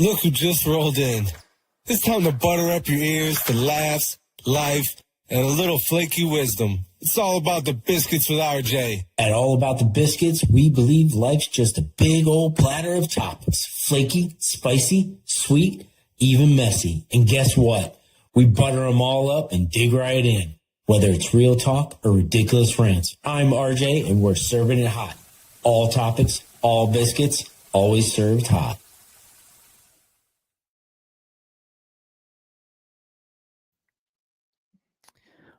Look who just rolled in. It's time to butter up your ears to laughs, life, and a little flaky wisdom. It's all about the biscuits with RJ. At All About the Biscuits, we believe life's just a big old platter of toppings. Flaky, spicy, sweet, even messy. And guess what? We butter them all up and dig right in. Whether it's real talk or ridiculous rants. I'm RJ and we're serving it hot. All topics, all biscuits, always served hot.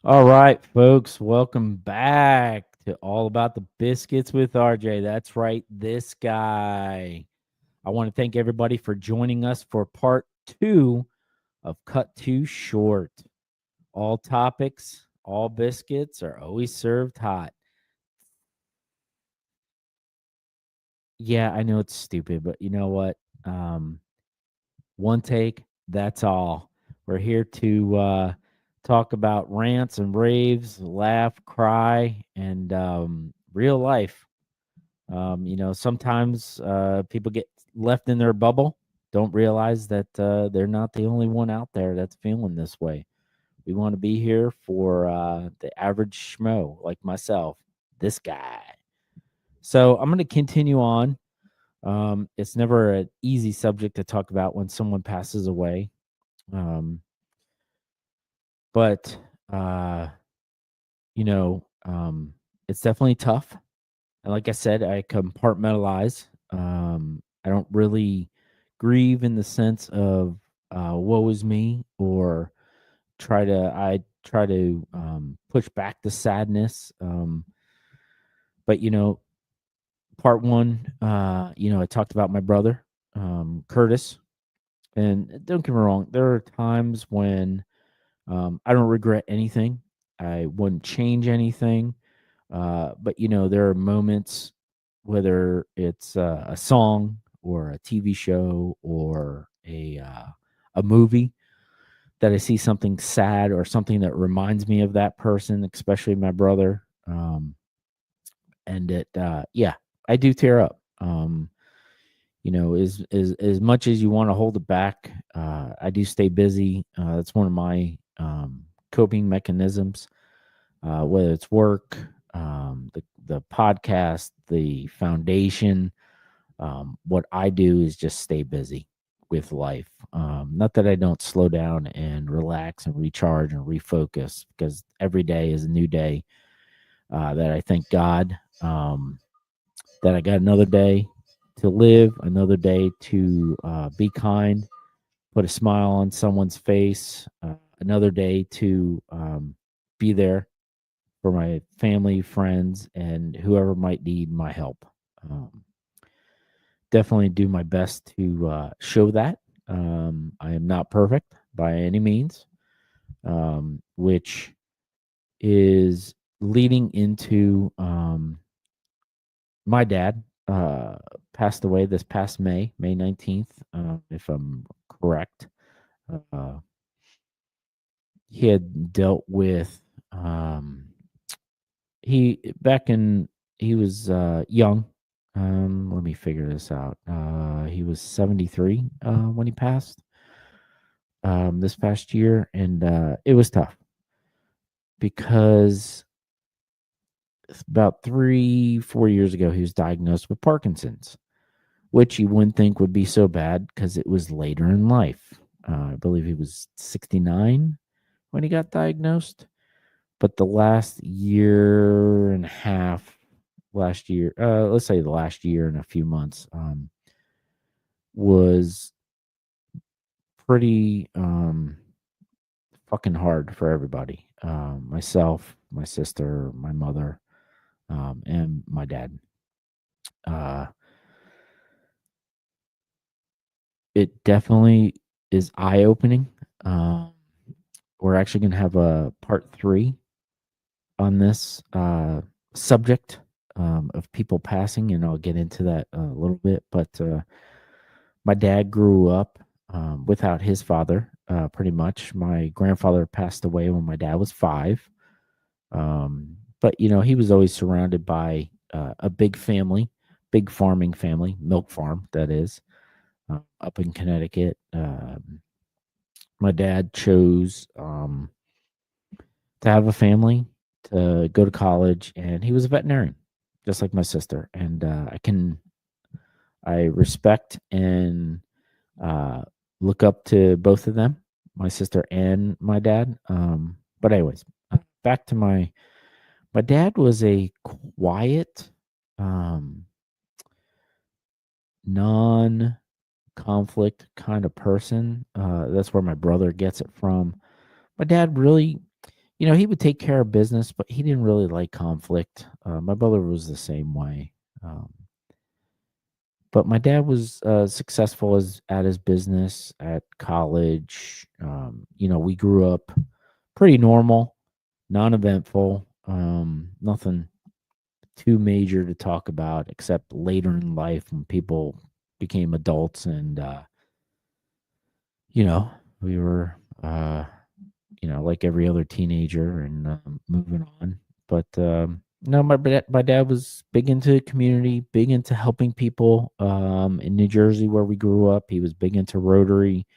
All right, folks, welcome back to All About the Biscuits with RJ. That's right, this guy. I want to thank everybody for joining us for part 2 of Cut Too Short. All topics, all biscuits are always served hot. Yeah, I know it's stupid, but you know what? One take, that's all. We're here to talk about rants and raves, laugh, cry, and real life. Sometimes people get left in their bubble, don't realize that they're not the only one out there that's feeling this way. We want to be here for the average schmo like myself, this guy. So I'm going to continue on. It's never an easy subject to talk about when someone passes away. But it's definitely tough. And like I said, I compartmentalize. I don't really grieve in the sense of woe is me, or try to push back the sadness. But part 1, I talked about my brother, Curtis. And don't get me wrong, there are times when I don't regret anything. I wouldn't change anything. But there are moments, whether it's a song or a TV show or a movie, that I see something sad or something that reminds me of that person, especially my brother. And I do tear up. As much as you want to hold it back, I do stay busy. That's one of my coping mechanisms, whether it's work, the podcast, the foundation. What I do is just stay busy with life. Not that I don't slow down and relax and recharge and refocus, because every day is a new day. That I thank God that I got another day to live, another day to be kind, put a smile on someone's face, another day to be there for my family, friends, and whoever might need my help. Definitely do my best to show that. I am not perfect by any means, which is leading into my dad passed away this past May 19th, if I'm correct. He had dealt with he was young. Let me figure this out. He was 73 when he passed this past year, and it was tough because about 3-4 years ago he was diagnosed with Parkinson's, which you wouldn't think would be so bad because it was later in life. I believe he was 69 when he got diagnosed. But the last year and a half, let's say the last year and a few months, was pretty fucking hard for everybody. Myself, my sister, my mother, and my dad. It definitely is eye-opening. We're actually going to have a part 3 on this subject of people passing, and I'll get into that a little bit. But my dad grew up without his father, pretty much. My grandfather passed away when my dad was 5. But, he was always surrounded by a big family, big farming family, milk farm, that is. up in Connecticut. My dad chose to have a family, to go to college, and he was a veterinarian, just like my sister. And I respect and uh, look up to both of them, my sister and my dad. But anyways, back to my dad was a quiet, um, non-conflict kind of person. That's where my brother gets it from. My dad really, he would take care of business, but he didn't really like conflict. My brother was the same way. Um, but my dad was successful at his business, at college. We grew up pretty normal, non-eventful, nothing too major to talk about, except later in life when people became adults and you know we were like every other teenager and moving on. But no, my dad was big into community, big into helping people. In New Jersey, where we grew up, he was big into Rotary,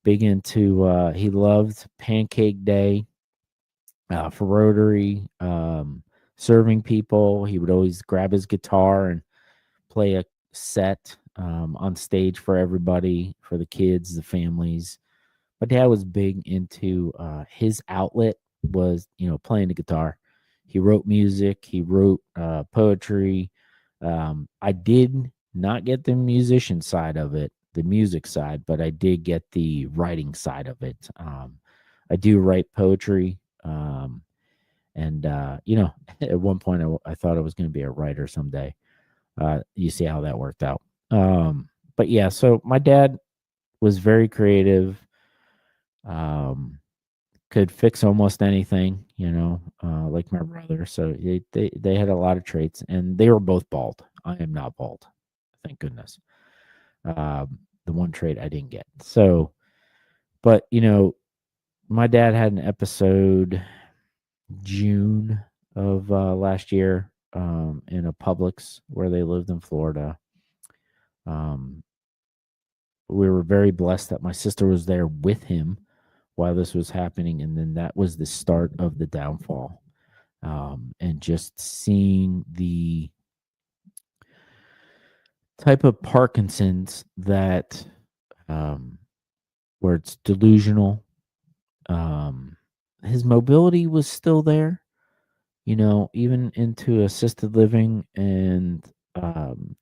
big into. He loved Pancake Day for Rotary, serving people. He would always grab his guitar and play a set on stage for everybody, for the kids, the families. My dad was big into his outlet was, playing the guitar. He wrote music, he wrote poetry. I did not get the musician side of it, the music side, but I did get the writing side of it. I do write poetry. And, at one point I thought I was going to be a writer someday. You see how that worked out. But yeah, so my dad was very creative, could fix almost anything, like my brother. So they had a lot of traits, and they were both bald. I am not bald, thank goodness. The one trait I didn't get. So, but my dad had an episode June of last year in a Publix where they lived in Florida. Um, we were very blessed that my sister was there with him while this was happening, and then that was the start of the downfall. And just seeing the type of Parkinson's that where it's delusional. His mobility was still there, even into assisted living and um,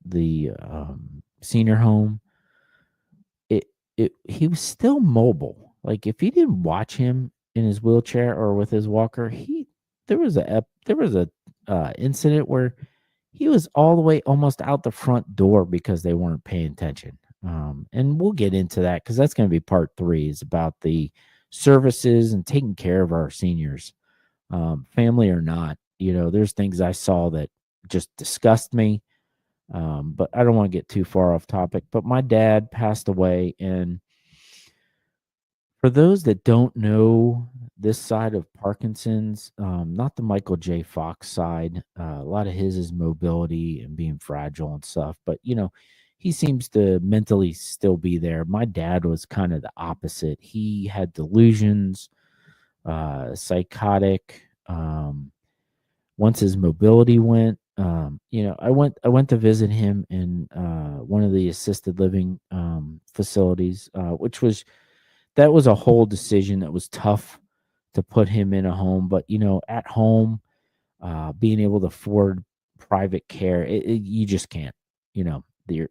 the senior home. He was still mobile. Like if you didn't watch him in his wheelchair or with his walker, there was a incident where he was all the way almost out the front door because they weren't paying attention. And we'll get into that because that's going to be part 3 is about the services and taking care of our seniors, family or not. There's things I saw that just disgust me. But I don't want to get too far off topic. But my dad passed away, and for those that don't know this side of Parkinson's, not the Michael J. Fox side, a lot of his is mobility and being fragile and stuff. But he seems to mentally still be there. My dad was kind of the opposite. He had delusions, psychotic. Once his mobility went, I went to visit him in one of the assisted living facilities, that was a whole decision that was tough to put him in a home. But at home, being able to afford private care, you just can't.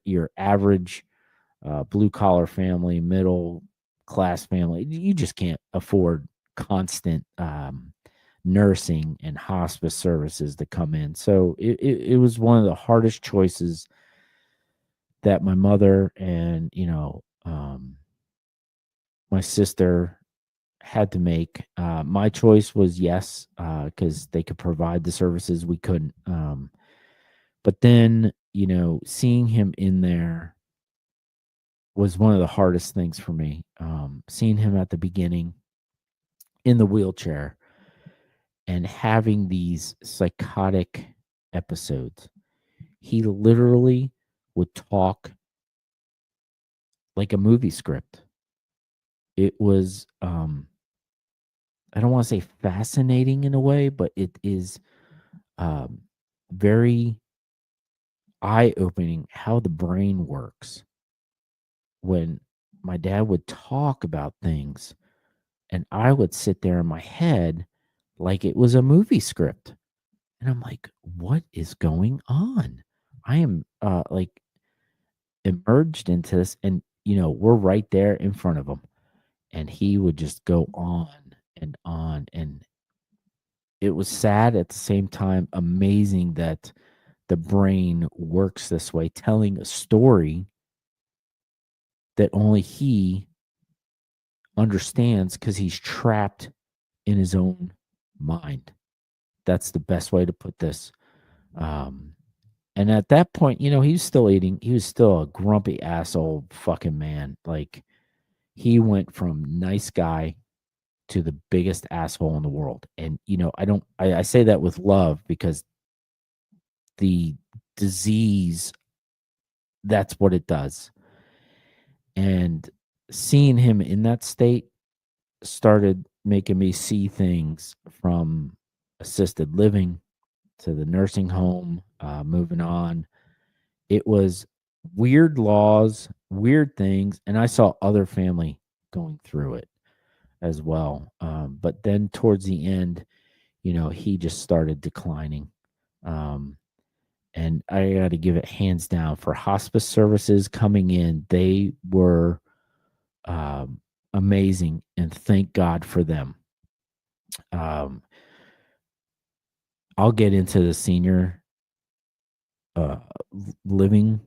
Your average blue collar family, middle class family, you just can't afford constant nursing and hospice services to come in. So it was one of the hardest choices that my mother and my sister had to make. My choice was yes, because they could provide the services we couldn't. But then seeing him in there was one of the hardest things for me. Seeing him at the beginning in the wheelchair and having these psychotic episodes. He literally would talk like a movie script. It was I don't want to say fascinating in a way, but it is um very eye-opening how the brain works when my dad would talk about things and I would sit there in my head like it was a movie script. And I'm like, what is going on? I am like emerged into this, and we're right there in front of him. And he would just go on and on. And it was sad at the same time, amazing that the brain works this way, telling a story that only he understands because he's trapped in his own mind. That's the best way to put this. Um, and at that point, he was still eating. He was still a grumpy asshole fucking man. Like, he went from nice guy to the biggest asshole in the world. And, I say that with love because the disease, that's what it does. And seeing him in that state started making me see things from assisted living to the nursing home, moving on. It was weird laws, weird things, and I saw other family going through it as well. But then towards the end, he just started declining. Um, and I got to give it hands down for hospice services coming in. They were um, amazing, and thank God for them. Um, I'll get into the senior uh, living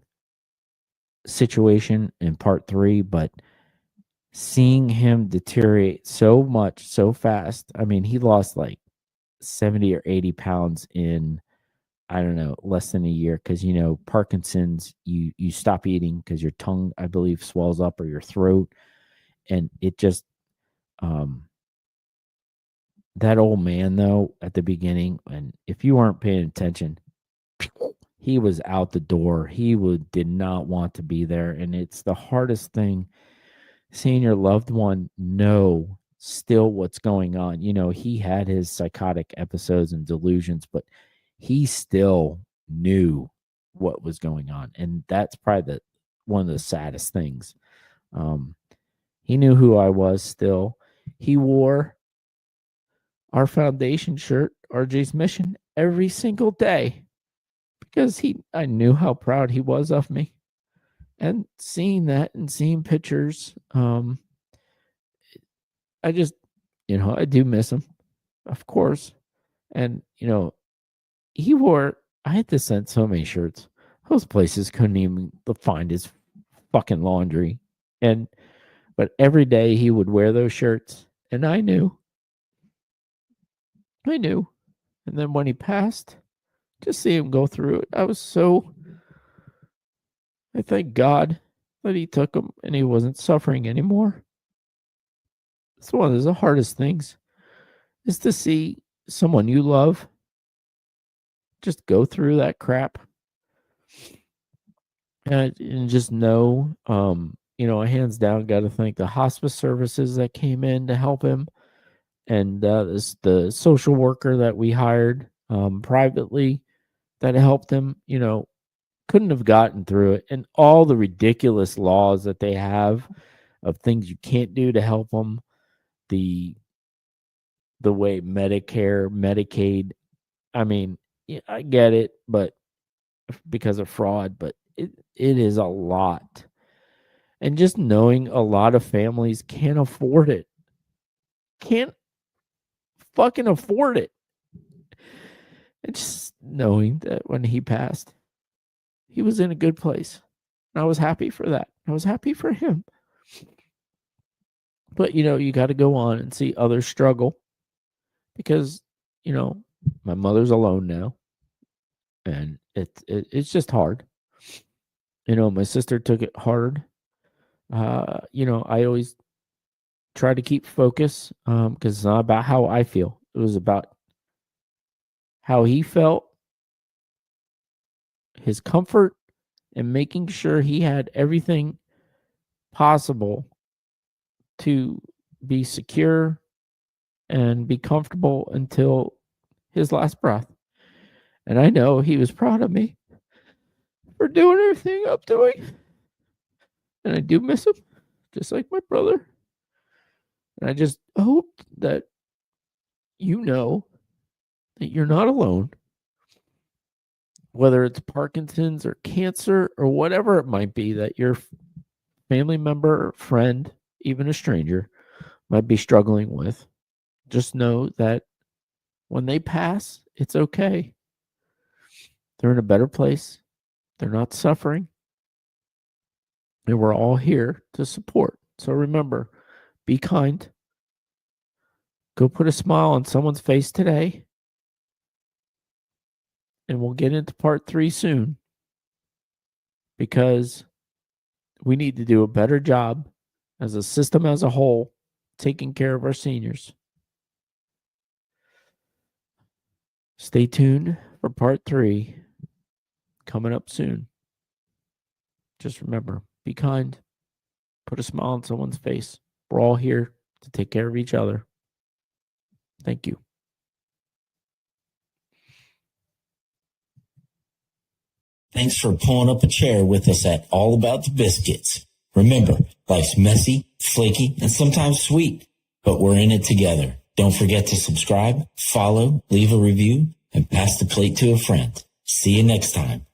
situation in part 3, but seeing him deteriorate so much so fast. I mean, he lost like 70 or 80 pounds in, I don't know, less than a year. Cause Parkinson's, you stop eating because your tongue, I believe, swells up, or your throat. And it just, um, that old man though, at the beginning, and if you weren't paying attention, he was out the door. Did not want to be there. And it's the hardest thing, seeing your loved one know still what's going on. He had his psychotic episodes and delusions, but he still knew what was going on. And that's probably one of the saddest things. He knew who I was still. He wore our foundation shirt, RJ's Mission, every single day because I knew how proud he was of me. And seeing that and seeing pictures, I just, I do miss him, of course. And, I had to send so many shirts. Those places couldn't even find his fucking laundry. But every day he would wear those shirts. And I knew. And then when he passed, just see him go through it, I thank God that he took him and he wasn't suffering anymore. It's one of the hardest things, is to see someone you love just go through that crap. And just know, hands down, got to thank the hospice services that came in to help him. And the social worker that we hired privately that helped him, couldn't have gotten through it. And all the ridiculous laws that they have of things you can't do to help them, the way Medicare, Medicaid, I mean, yeah, I get it, but because of fraud, but it is a lot. And just knowing a lot of families can't afford it. Can't fucking afford it. And just knowing that when he passed, he was in a good place. And I was happy for that. I was happy for him. But you got to go on and see others struggle, because my mother's alone now, and it's just hard. My sister took it hard. I always try to keep focus, because it's not about how I feel. It was about how he felt, his comfort, and making sure he had everything possible to be secure and be comfortable until his last breath. And I know he was proud of me for doing everything I'm doing. And I do miss him, just like my brother. And I just hope that you know that you're not alone, whether it's Parkinson's or cancer or whatever it might be that your family member, friend, even a stranger might be struggling with. Just know that when they pass, it's okay. They're in a better place. They're not suffering. And we're all here to support. So remember, be kind. Go put a smile on someone's face today. And we'll get into part 3 soon, because we need to do a better job as a system as a whole taking care of our seniors. Stay tuned for part 3 coming up soon. Just remember, be kind. Put a smile on someone's face. We're all here to take care of each other. Thank you. Thanks for pulling up a chair with us at All About the Biscuits. Remember, life's messy, flaky, and sometimes sweet, but we're in it together. Don't forget to subscribe, follow, leave a review, and pass the plate to a friend. See you next time